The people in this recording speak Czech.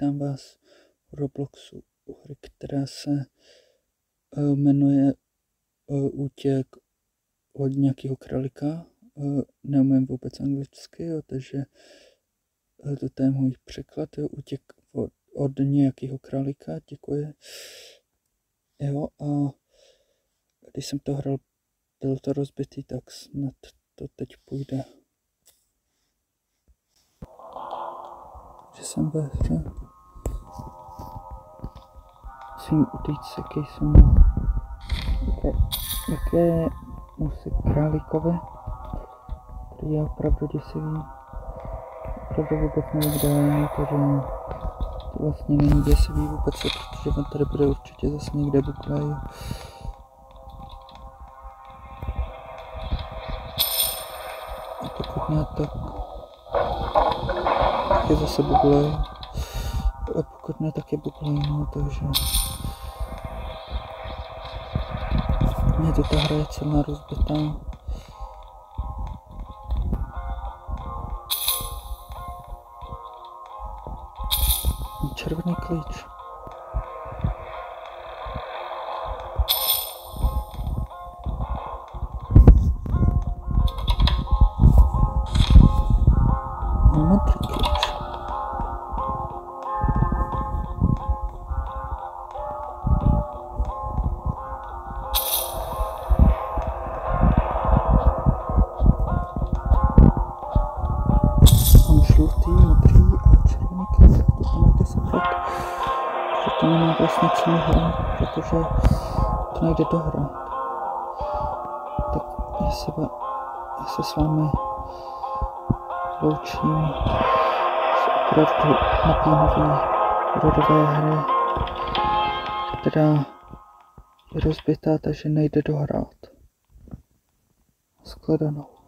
Vítám vás v Robloxu u hry, která se jmenuje Útěk od nějakého králíka. Neumím vůbec anglicky, takže to je můj překlad. Útěk od nějakého králíka, děkuji. Jo, a když jsem to hrál, bylo to rozbitý, tak snad to teď půjde. Že jsem ve hře. Musím utíct, jaký jsem jaké musí králíkovi, který je opravdu děsivý. Opravdu vůbec nevím, kde je, takže to vlastně není děsivý vůbec, protože on tady bude určitě zase někde buklej. A pokud ne, tak je zase buklej. A pokud ne, tak je buklej, no, takže mě to ta hra je celá rozbitá. Červený klíč. Modrý klíč. Mám žlutý, modrý a červený klíč. To nejde sebrat. Že to nemá vlastně cenu hrát, protože to nejde dohrát. Tak já se s vámi loučím z opravdu napínavý rodové hry, která je rozbitá, takže nejde dohrát. Shledanou.